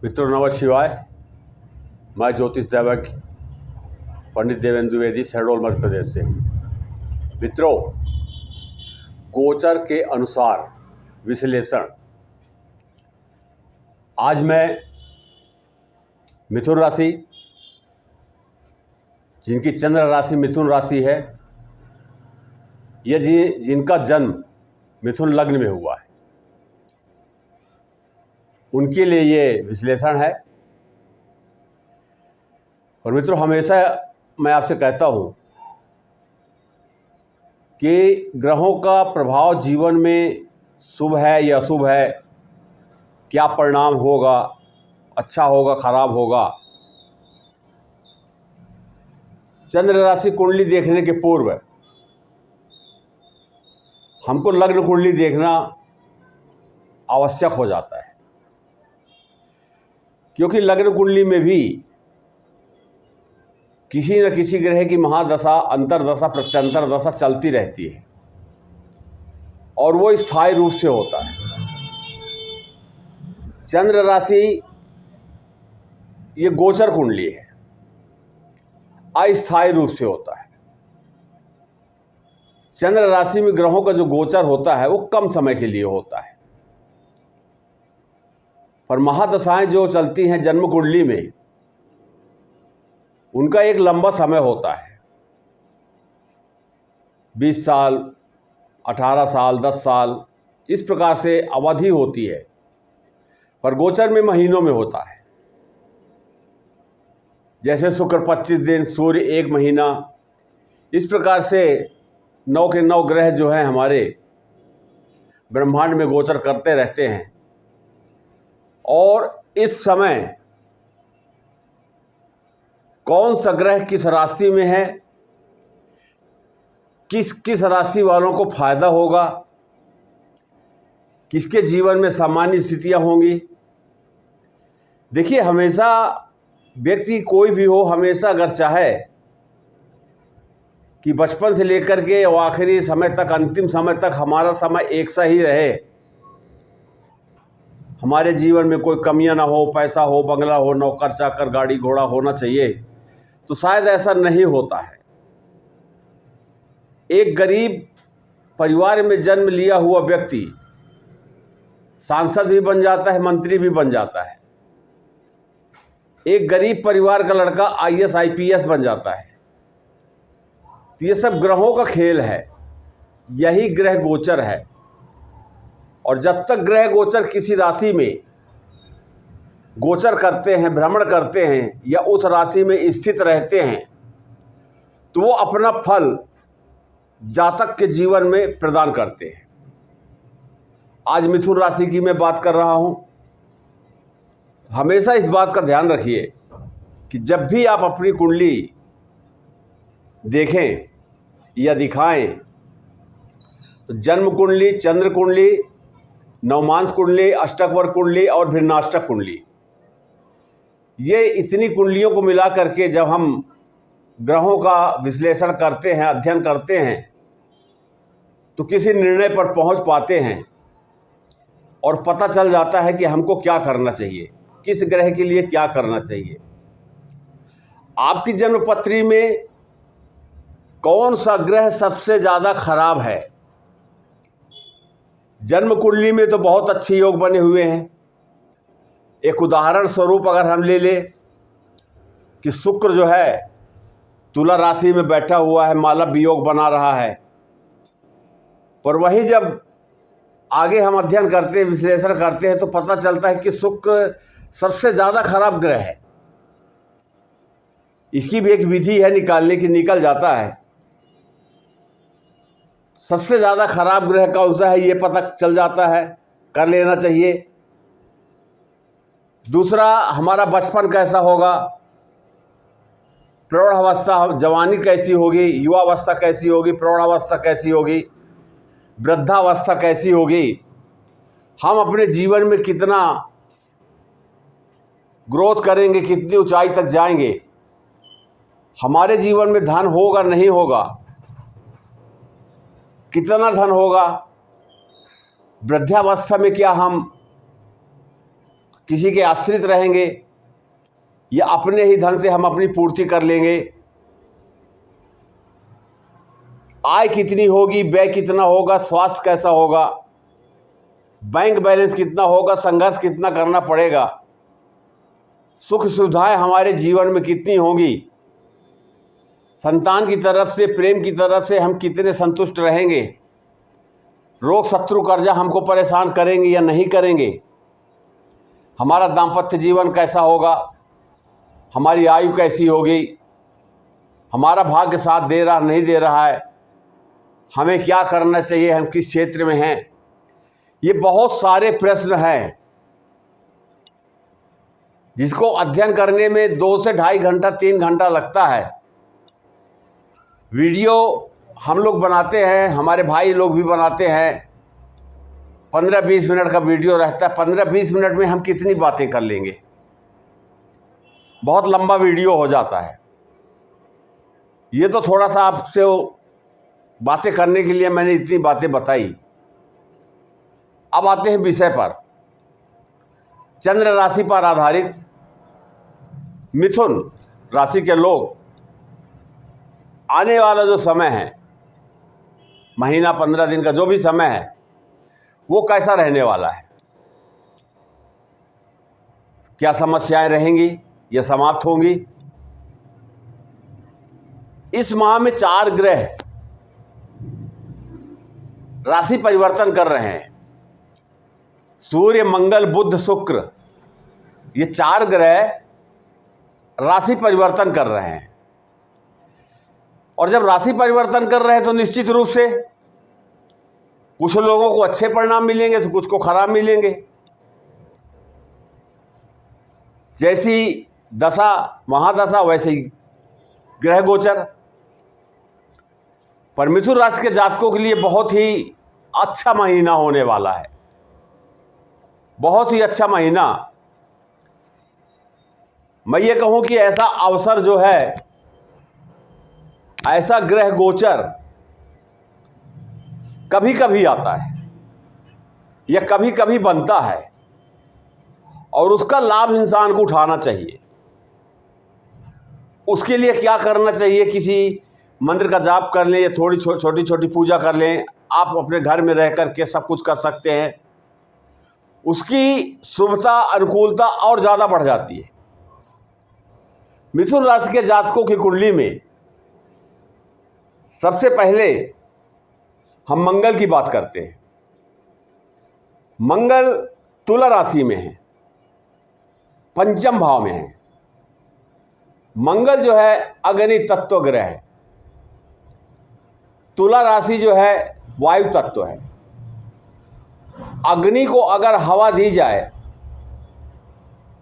मित्रों नमः शिवाय। मैं ज्योतिष दैवज्ञ पंडित देवेंद्र द्विवेदी शहडोल मध्य प्रदेश से। मित्रों, गोचर के अनुसार विश्लेषण। आज मैं मिथुन राशि, जिनकी चंद्र राशि मिथुन राशि है, यह जिनका जन्म मिथुन लग्न में हुआ है, उनके लिए ये विश्लेषण है। और मित्रों, हमेशा मैं आपसे कहता हूँ कि ग्रहों का प्रभाव जीवन में शुभ है या अशुभ है, क्या परिणाम होगा, अच्छा होगा खराब होगा, चंद्र राशि कुंडली देखने के पूर्व हमको लग्न कुंडली देखना आवश्यक हो जाता है, क्योंकि लग्न कुंडली में भी किसी न किसी ग्रह की महादशा, अंतरदशा, प्रत्यंतर दशा चलती रहती है और वो स्थायी रूप से होता है। चंद्र राशि ये गोचर कुंडली है, अस्थायी रूप से होता है। चंद्र राशि में ग्रहों का जो गोचर होता है वो कम समय के लिए होता है, पर महादशाएं जो चलती हैं जन्म कुंडली में, उनका एक लंबा समय होता है। 20 साल, 18 साल, 10 साल, इस प्रकार से अवधि होती है, पर गोचर में महीनों में होता है। जैसे शुक्र 25 दिन, सूर्य 1 महीना, इस प्रकार से 9 के 9 ग्रह जो हैं हमारे ब्रह्मांड में गोचर करते रहते हैं। और इस समय कौन सा ग्रह किस राशि में है, किस किस राशि वालों को फायदा होगा, किसके जीवन में सामान्य स्थितियां होंगी। देखिए, हमेशा व्यक्ति कोई भी हो, हमेशा अगर चाहे कि बचपन से लेकर के आखिरी समय तक, अंतिम समय तक हमारा समय एक सा ही रहे, हमारे जीवन में कोई कमियां ना हो, पैसा हो, बंगला हो, नौकर चाकर, गाड़ी घोड़ा होना चाहिए, तो शायद ऐसा नहीं होता है। एक गरीब परिवार में जन्म लिया हुआ व्यक्ति सांसद भी बन जाता है, मंत्री भी बन जाता है। एक गरीब परिवार का लड़का IAS IPS बन जाता है। तो ये सब ग्रहों का खेल है, यही ग्रह गोचर है। और जब तक ग्रह गोचर किसी राशि में गोचर करते हैं, भ्रमण करते हैं या उस राशि में स्थित रहते हैं, तो वो अपना फल जातक के जीवन में प्रदान करते हैं। आज मिथुन राशि की मैं बात कर रहा हूं। हमेशा इस बात का ध्यान रखिए कि जब भी आप अपनी कुंडली देखें या दिखाएं, तो जन्म कुंडली, चंद्र कुंडली, नवमांश कुंडली, अष्टक कुंडली और भिन्नाष्टक कुंडली, ये इतनी कुंडलियों को मिला करके जब हम ग्रहों का विश्लेषण करते हैं, अध्ययन करते हैं, तो किसी निर्णय पर पहुंच पाते हैं और पता चल जाता है कि हमको क्या करना चाहिए, किस ग्रह के लिए क्या करना चाहिए। आपकी जन्मपत्री में कौन सा ग्रह सबसे ज़्यादा खराब है? जन्म कुंडली में तो बहुत अच्छे योग बने हुए हैं। एक उदाहरण स्वरूप अगर हम ले लें कि शुक्र जो है तुला राशि में बैठा हुआ है, मालव योग बना रहा है, पर वही जब आगे हम अध्ययन करते हैं, विश्लेषण करते हैं, तो पता चलता है कि शुक्र सबसे ज़्यादा खराब ग्रह है। इसकी भी एक विधि है निकालने की, निकल जाता है। सबसे ज़्यादा खराब ग्रह कौन सा है ये पता चल जाता है, कर लेना चाहिए। दूसरा, हमारा बचपन कैसा होगा, प्रौढ़ावस्था, जवानी कैसी होगी, युवावस्था कैसी होगी, प्रौढ़ावस्था कैसी होगी, वृद्धावस्था कैसी होगी, हम अपने जीवन में कितना ग्रोथ करेंगे, कितनी ऊंचाई तक जाएंगे, हमारे जीवन में धन होगा नहीं होगा, कितना धन होगा, वृद्धावस्था में क्या हम किसी के आश्रित रहेंगे या अपने ही धन से हम अपनी पूर्ति कर लेंगे। आय कितनी होगी, व्यय कितना होगा, स्वास्थ्य कैसा होगा, बैंक बैलेंस कितना होगा, संघर्ष कितना करना पड़ेगा, सुख सुविधाएं हमारे जीवन में कितनी होंगी, संतान की तरफ से, प्रेम की तरफ से हम कितने संतुष्ट रहेंगे, रोग शत्रु कर्जा हमको परेशान करेंगे या नहीं करेंगे, हमारा दाम्पत्य जीवन कैसा होगा, हमारी आयु कैसी होगी, हमारा भाग्य साथ दे रहा नहीं दे रहा है, हमें क्या करना चाहिए, हम किस क्षेत्र में हैं। ये बहुत सारे प्रश्न हैं जिसको अध्ययन करने में 2 से ढाई घंटा 3 घंटा लगता है। वीडियो हम लोग बनाते हैं, हमारे भाई लोग भी बनाते हैं, 15-20 मिनट का वीडियो रहता है। 15-20 मिनट में हम कितनी बातें कर लेंगे, बहुत लंबा वीडियो हो जाता है। ये तो थोड़ा सा आपसे बातें करने के लिए मैंने इतनी बातें बताई। अब आते हैं विषय पर। चंद्र राशि पर आधारित मिथुन राशि के लोग आने वाला जो समय है, महीना 15 दिन का जो भी समय है, वो कैसा रहने वाला है, क्या समस्याएं रहेंगी या समाप्त होंगी। इस माह में 4 ग्रह राशि परिवर्तन कर रहे हैं। सूर्य, मंगल, बुध, शुक्र, ये 4 ग्रह राशि परिवर्तन कर रहे हैं। और जब राशि परिवर्तन कर रहे हैं तो निश्चित रूप से कुछ लोगों को अच्छे परिणाम मिलेंगे तो कुछ को खराब मिलेंगे। जैसी दशा महादशा वैसे ही ग्रह गोचर। पर मिथुन राशि के जातकों के लिए बहुत ही अच्छा महीना होने वाला है, बहुत ही अच्छा महीना। मैं ये कहूं कि ऐसा अवसर जो है, ऐसा ग्रह गोचर कभी कभी आता है या कभी कभी बनता है और उसका लाभ इंसान को उठाना चाहिए। उसके लिए क्या करना चाहिए, किसी मंत्र का जाप कर लें या थोड़ी छोटी छोटी पूजा कर लें। आप अपने घर में रह कर के सब कुछ कर सकते हैं, उसकी शुभता अनुकूलता और ज़्यादा बढ़ जाती है। मिथुन राशि के जातकों की कुंडली में सबसे पहले हम मंगल की बात करते हैं। मंगल तुला राशि में है, पंचम भाव में है। मंगल जो है अग्नि तत्व ग्रह है, तुला राशि जो है वायु तत्व है। अग्नि को अगर हवा दी जाए,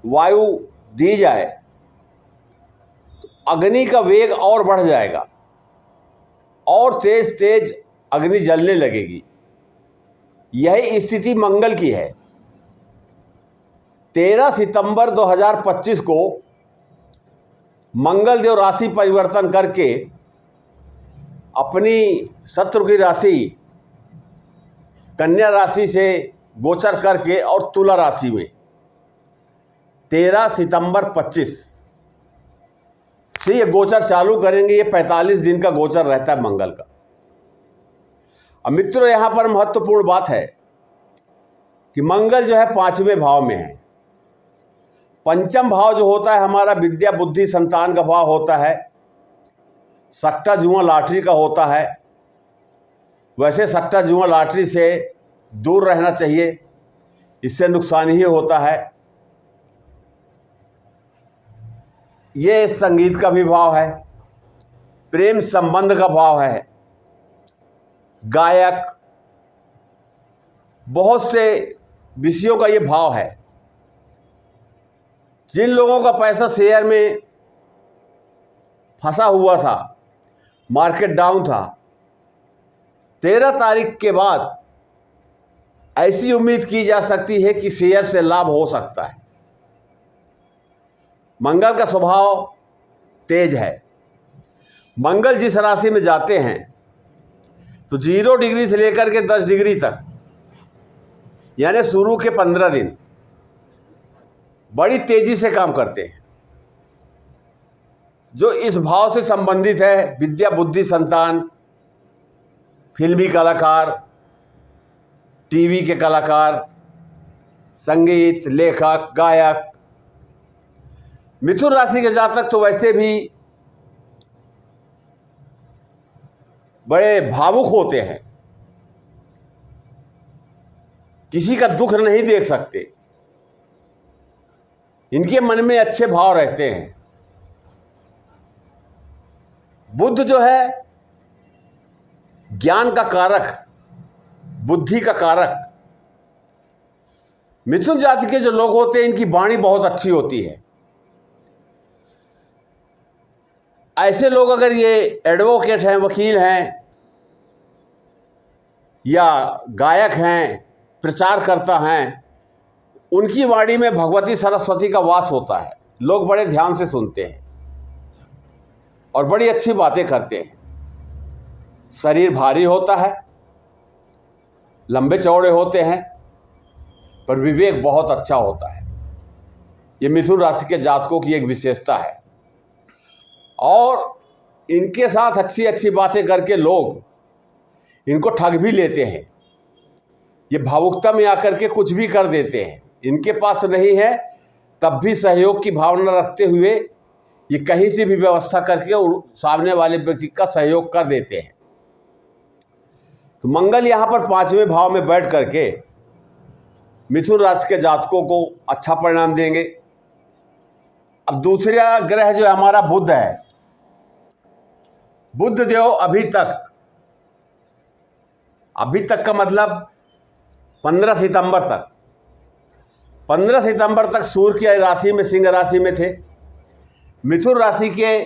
वायु दी जाए, तो अग्नि का वेग और बढ़ जाएगा और तेज तेज अग्नि जलने लगेगी। यही स्थिति मंगल की है। 13 सितंबर 2025 को मंगल देव राशि परिवर्तन करके अपनी शत्रु की राशि कन्या राशि से गोचर करके और तुला राशि में 13 सितंबर 25 से ये गोचर चालू करेंगे। ये 45 दिन का गोचर रहता है मंगल का। अब मित्रों, यहाँ पर महत्वपूर्ण बात है कि मंगल जो है 5वें भाव में है। पंचम भाव जो होता है हमारा विद्या बुद्धि संतान का भाव होता है, सट्टा जुआ लॉटरी का होता है। वैसे सट्टा जुआ लॉटरी से दूर रहना चाहिए, इससे नुकसान ही होता है। ये संगीत का भी भाव है, प्रेम संबंध का भाव है, गायक, बहुत से विषयों का ये भाव है। जिन लोगों का पैसा शेयर में फंसा हुआ था, मार्केट डाउन था, 13 तारीख के बाद ऐसी उम्मीद की जा सकती है कि शेयर से लाभ हो सकता है। मंगल का स्वभाव तेज है। मंगल जिस राशि में जाते हैं तो 0 डिग्री से लेकर के 10 डिग्री तक, यानी शुरू के 15 दिन बड़ी तेजी से काम करते हैं। जो इस भाव से संबंधित है, विद्या बुद्धि संतान, फिल्मी कलाकार, टीवी के कलाकार, संगीत, लेखक, गायक। मिथुन राशि के जातक तो वैसे भी बड़े भावुक होते हैं, किसी का दुख नहीं देख सकते, इनके मन में अच्छे भाव रहते हैं। बुध जो है ज्ञान का कारक, बुद्धि का कारक। मिथुन जाति के जो लोग होते हैं इनकी वाणी बहुत अच्छी होती है। ऐसे लोग अगर ये एडवोकेट हैं, वकील हैं या गायक हैं, प्रचारकर्ता हैं, उनकी वाणी में भगवती सरस्वती का वास होता है। लोग बड़े ध्यान से सुनते हैं और बड़ी अच्छी बातें करते हैं। शरीर भारी होता है, लंबे चौड़े होते हैं, पर विवेक बहुत अच्छा होता है। ये मिथुन राशि के जातकों की एक विशेषता है। और इनके साथ अच्छी अच्छी बातें करके लोग इनको ठग भी लेते हैं। ये भावुकता में आकर के कुछ भी कर देते हैं। इनके पास नहीं है तब भी सहयोग की भावना रखते हुए ये कहीं से भी व्यवस्था करके सामने वाले व्यक्ति का सहयोग कर देते हैं। तो मंगल यहाँ पर 5वें भाव में बैठ करके मिथुन राशि के जातकों को अच्छा परिणाम देंगे। अब दूसरा ग्रह जो हमारा बुध है, बुध देव अभी तक का मतलब 15 सितंबर तक सूर्य की राशि में, सिंह राशि में थे। मिथुन राशि के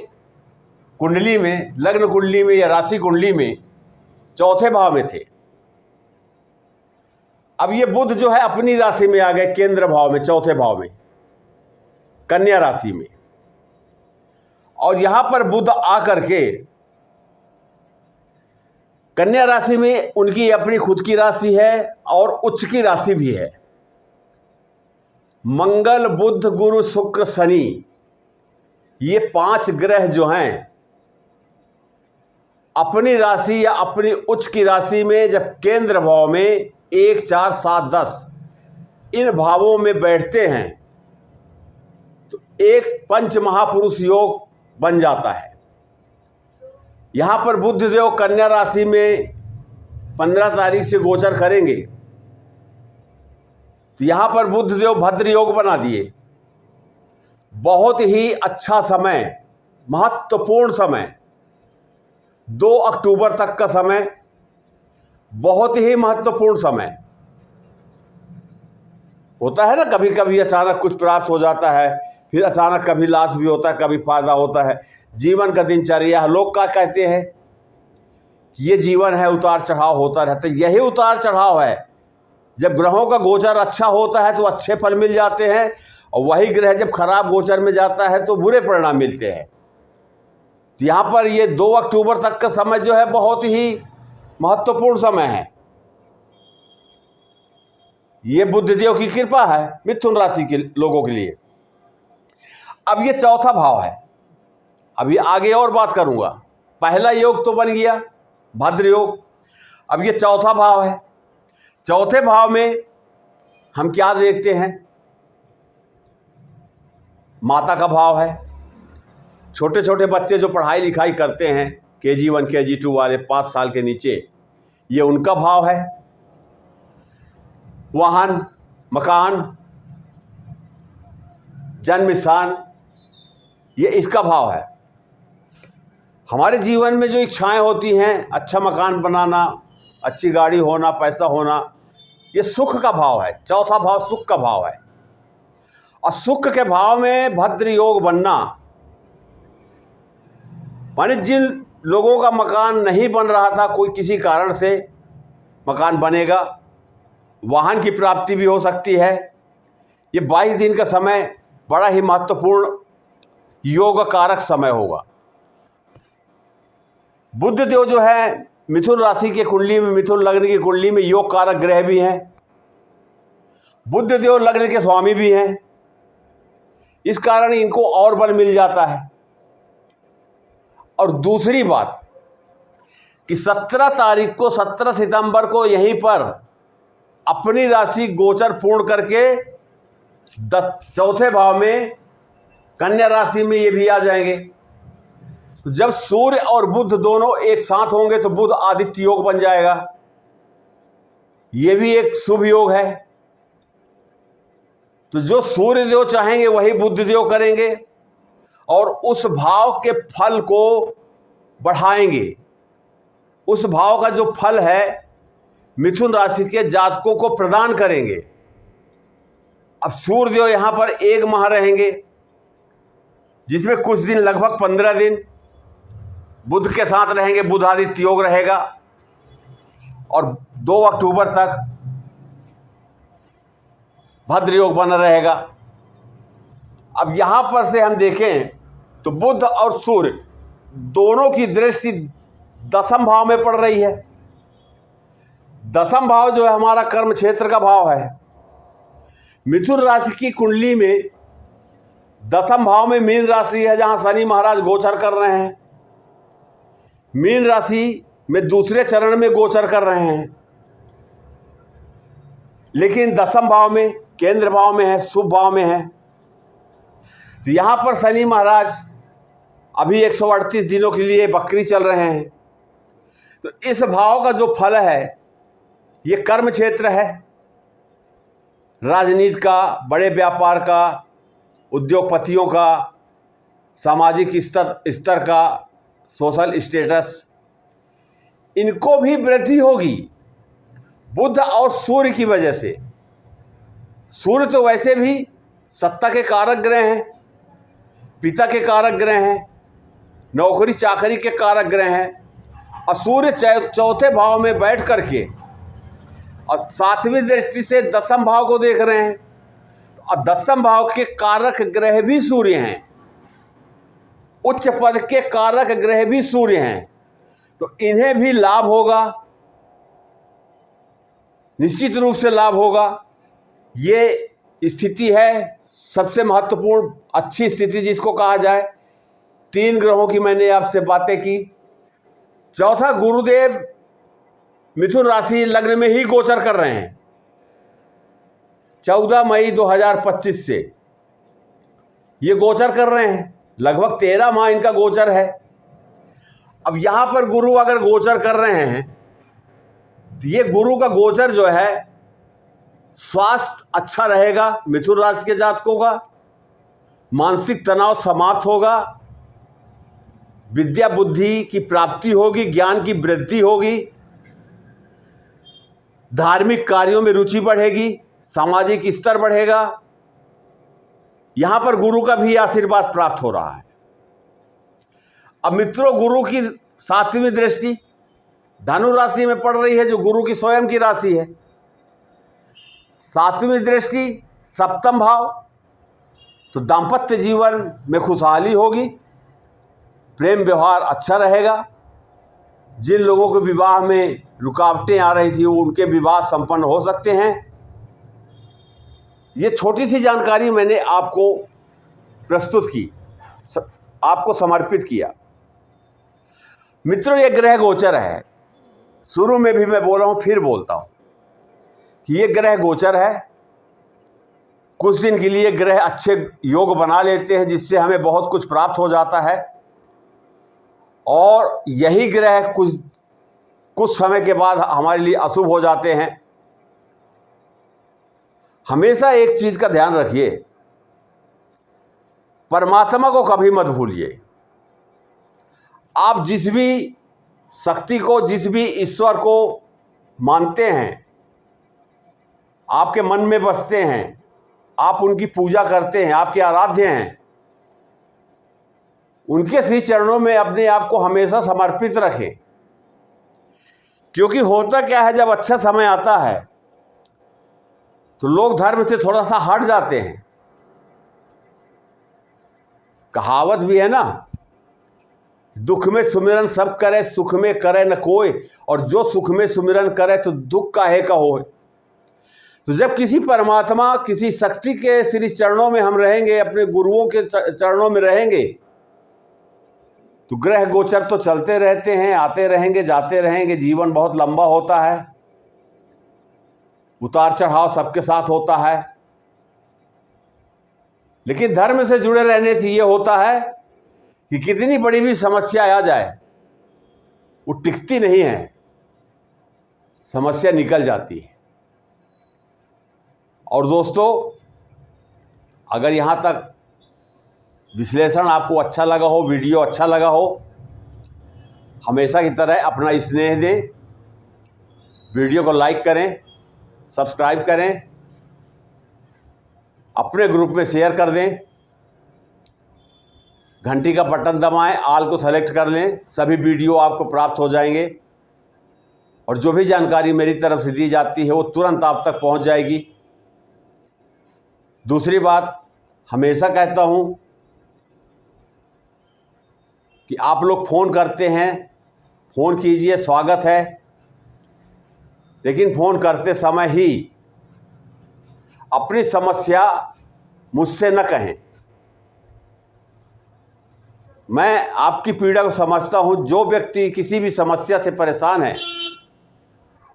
कुंडली में, लग्न कुंडली में या राशि कुंडली में 4थे भाव में थे। अब ये बुध जो है अपनी राशि में आ गए, केंद्र भाव में, 4थे भाव में, कन्या राशि में। और यहां पर बुध आकर के कन्या राशि में, उनकी अपनी खुद की राशि है और उच्च की राशि भी है। मंगल, बुध, गुरु, शुक्र, शनि, ये 5 ग्रह जो हैं अपनी राशि या अपनी उच्च की राशि में जब केंद्र भाव में 1, 4, 7, 10 इन भावों में बैठते हैं तो एक पंच महापुरुष योग बन जाता है। यहां पर बुध देव कन्या राशि में 15 तारीख से गोचर करेंगे तो यहां पर बुध देव भद्र योग बना दिए। बहुत ही अच्छा समय, महत्वपूर्ण समय, 2 अक्टूबर तक का समय बहुत ही महत्वपूर्ण समय होता है ना। कभी कभी अचानक कुछ प्राप्त हो जाता है, फिर अचानक कभी लॉस भी होता है, कभी फायदा होता है। जीवन का दिनचर्या, लोग क्या कहते हैं कि ये जीवन है, उतार चढ़ाव होता रहता है। यही उतार चढ़ाव है। जब ग्रहों का गोचर अच्छा होता है तो अच्छे फल मिल जाते हैं, और वही ग्रह जब खराब गोचर में जाता है तो बुरे परिणाम मिलते हैं। तो यहाँ पर ये 2 अक्टूबर तक का समय जो है बहुत ही महत्वपूर्ण समय है। ये बुधदेव की कृपा है मिथुन राशि के लोगों के लिए। अब ये 4था भाव है, अभी आगे और बात करूंगा। पहला योग तो बन गया भद्र योग, अब ये 4था भाव है। 4थे भाव में हम क्या देखते हैं? माता का भाव है। छोटे छोटे बच्चे जो पढ़ाई लिखाई करते हैं, KG1 KG2 वाले 5 साल के नीचे, ये उनका भाव है। वाहन, मकान, जन्म स्थान, ये इसका भाव है। हमारे जीवन में जो इच्छाएं होती हैं, अच्छा मकान बनाना, अच्छी गाड़ी होना, पैसा होना, ये सुख का भाव है। 4था भाव सुख का भाव है। और सुख के भाव में भद्र योग बनना माने जिन लोगों का मकान नहीं बन रहा था, कोई किसी कारण से मकान बनेगा, वाहन की प्राप्ति भी हो सकती है। ये 22 दिन का समय बड़ा ही महत्वपूर्ण योग कारक समय होगा। बुध देव जो है मिथुन राशि के कुंडली में, मिथुन लग्न की कुंडली में योग कारक ग्रह भी हैं। बुध देव लग्न के स्वामी भी हैं। इस कारण इनको और बल मिल जाता है। और दूसरी बात कि 17 तारीख को 17 सितंबर को यहीं पर अपनी राशि गोचर पूर्ण करके चौथे भाव में कन्या राशि में ये भी आ जाएंगे। तो जब सूर्य और बुध दोनों एक साथ होंगे तो बुध आदित्य योग बन जाएगा। ये भी एक शुभ योग है। तो जो सूर्य देव चाहेंगे वही बुध देव करेंगे और उस भाव के फल को बढ़ाएंगे। उस भाव का जो फल है मिथुन राशि के जातकों को प्रदान करेंगे। अब सूर्य देव यहां पर 1 माह रहेंगे, जिसमें कुछ दिन लगभग 15 दिन बुध के साथ रहेंगे। बुध आदित्य योग रहेगा और 2 अक्टूबर तक भद्र योग बना रहेगा। अब यहां पर से हम देखें तो बुध और सूर्य दोनों की दृष्टि 10वें भाव में पड़ रही है। 10वां भाव जो है हमारा कर्म क्षेत्र का भाव है। मिथुन राशि की कुंडली में 10वें भाव में मीन राशि है, जहां शनि महाराज गोचर कर रहे हैं। मीन राशि में दूसरे चरण में गोचर कर रहे हैं, लेकिन 10वें भाव में केंद्र भाव में है, शुभ भाव में है। तो यहां पर शनि महाराज अभी 138 दिनों के लिए बकरी चल रहे हैं। तो इस भाव का जो फल है ये कर्म क्षेत्र है, राजनीति का, बड़े व्यापार का, उद्योगपतियों का, सामाजिक स्तर का, सोशल स्टेटस, इनको भी वृद्धि होगी बुध और सूर्य की वजह से। सूर्य तो वैसे भी सत्ता के कारक ग्रह हैं, पिता के कारक ग्रह हैं, नौकरी चाकरी के कारक ग्रह हैं, और सूर्य चौथे भाव में बैठ करके और 7वीं दृष्टि से 10वें भाव को देख रहे हैं। और 10वें भाव के कारक ग्रह भी सूर्य हैं, उच्च पद के कारक ग्रह भी सूर्य हैं। तो इन्हें भी लाभ होगा, निश्चित रूप से लाभ होगा। ये स्थिति है सबसे महत्वपूर्ण अच्छी स्थिति जिसको कहा जाए। 3 ग्रहों की मैंने आपसे बातें की। चौथा, गुरुदेव मिथुन राशि लग्न में ही गोचर कर रहे हैं 14 मई 2025 से ये गोचर कर रहे हैं। लगभग 13 माह इनका गोचर है। अब यहां पर गुरु अगर गोचर कर रहे हैं तो ये गुरु का गोचर जो है, स्वास्थ्य अच्छा रहेगा मिथुन राशि के जातकों का, मानसिक तनाव समाप्त होगा, विद्या बुद्धि की प्राप्ति होगी, ज्ञान की वृद्धि होगी, धार्मिक कार्यों में रुचि बढ़ेगी, सामाजिक स्तर बढ़ेगा। यहां पर गुरु का भी आशीर्वाद प्राप्त हो रहा है। अब मित्रों, गुरु की 7वीं दृष्टि धनु राशि में पड़ रही है, जो गुरु की स्वयं की राशि है। 7वीं दृष्टि 7वें भाव, तो दाम्पत्य जीवन में खुशहाली होगी, प्रेम व्यवहार अच्छा रहेगा। जिन लोगों के विवाह में रुकावटें आ रही थी उनके विवाह संपन्न हो सकते हैं। ये छोटी सी जानकारी मैंने आपको प्रस्तुत की, आपको समर्पित किया। मित्रों, ये ग्रह गोचर है। शुरू में भी मैं बोला हूं, फिर बोलता हूं कि ये ग्रह गोचर है। कुछ दिन के लिए ग्रह अच्छे योग बना लेते हैं, जिससे हमें बहुत कुछ प्राप्त हो जाता है, और यही ग्रह कुछ समय के बाद हमारे लिए अशुभ हो जाते हैं। हमेशा एक चीज का ध्यान रखिए, परमात्मा को कभी मत भूलिए। आप जिस भी शक्ति को, जिस भी ईश्वर को मानते हैं, आपके मन में बसते हैं, आप उनकी पूजा करते हैं, आपके आराध्य हैं, उनके श्री चरणों में अपने आप को हमेशा समर्पित रखें। क्योंकि होता क्या है, जब अच्छा समय आता है तो लोग धर्म से थोड़ा सा हट जाते हैं। कहावत भी है ना, दुख में सुमिरन सब करे, सुख में करे न कोई, और जो सुख में सुमिरन करे तो दुख काहे का होए। तो जब किसी परमात्मा, किसी शक्ति के श्री चरणों में हम रहेंगे, अपने गुरुओं के चरणों में रहेंगे, तो ग्रह गोचर तो चलते रहते हैं, आते रहेंगे, जाते रहेंगे। जीवन बहुत लंबा होता है, उतार चढ़ाव सबके साथ होता है, लेकिन धर्म से जुड़े रहने से ये होता है कि कितनी बड़ी भी समस्या आ जाए वो टिकती नहीं है, समस्या निकल जाती है। और दोस्तों, अगर यहाँ तक विश्लेषण आपको अच्छा लगा हो, वीडियो अच्छा लगा हो, हमेशा की तरह अपना स्नेह दें, वीडियो को लाइक करें, सब्सक्राइब करें, अपने ग्रुप में शेयर कर दें, घंटी का बटन दबाएं, ऑल को सेलेक्ट कर लें, सभी वीडियो आपको प्राप्त हो जाएंगे और जो भी जानकारी मेरी तरफ से दी जाती है वो तुरंत आप तक पहुंच जाएगी। दूसरी बात, हमेशा कहता हूं कि आप लोग फ़ोन करते हैं, फ़ोन कीजिए, स्वागत है, लेकिन फ़ोन करते समय ही अपनी समस्या मुझसे न कहें। मैं आपकी पीड़ा को समझता हूं। जो व्यक्ति किसी भी समस्या से परेशान है,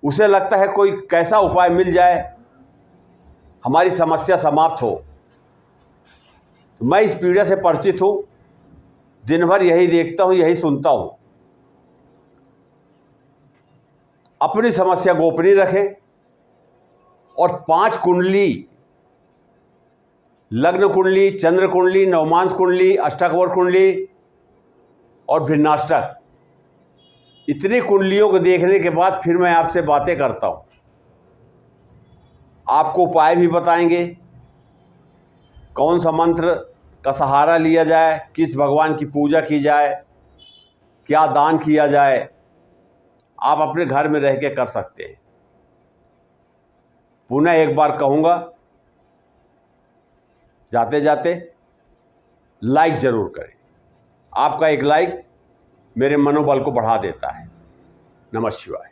उसे लगता है कोई कैसा उपाय मिल जाए हमारी समस्या समाप्त हो। तो मैं इस पीड़ा से परिचित हूं, दिन भर यही देखता हूं, यही सुनता हूं। अपनी समस्या गोपनीय रखें और 5 कुंडली, लग्न कुंडली, चंद्र कुंडली, नवमांश कुंडली, अष्टकवर कुंडली और भिन्नाष्टक, इतनी कुंडलियों को देखने के बाद फिर मैं आपसे बातें करता हूं। आपको उपाय भी बताएंगे, कौन सा मंत्र का सहारा लिया जाए, किस भगवान की पूजा की जाए, क्या दान किया जाए, आप अपने घर में रह के कर सकते हैं। पुनः एक बार कहूँगा, जाते जाते लाइक ज़रूर करें। आपका एक लाइक मेरे मनोबल को बढ़ा देता है। नमः शिवाय।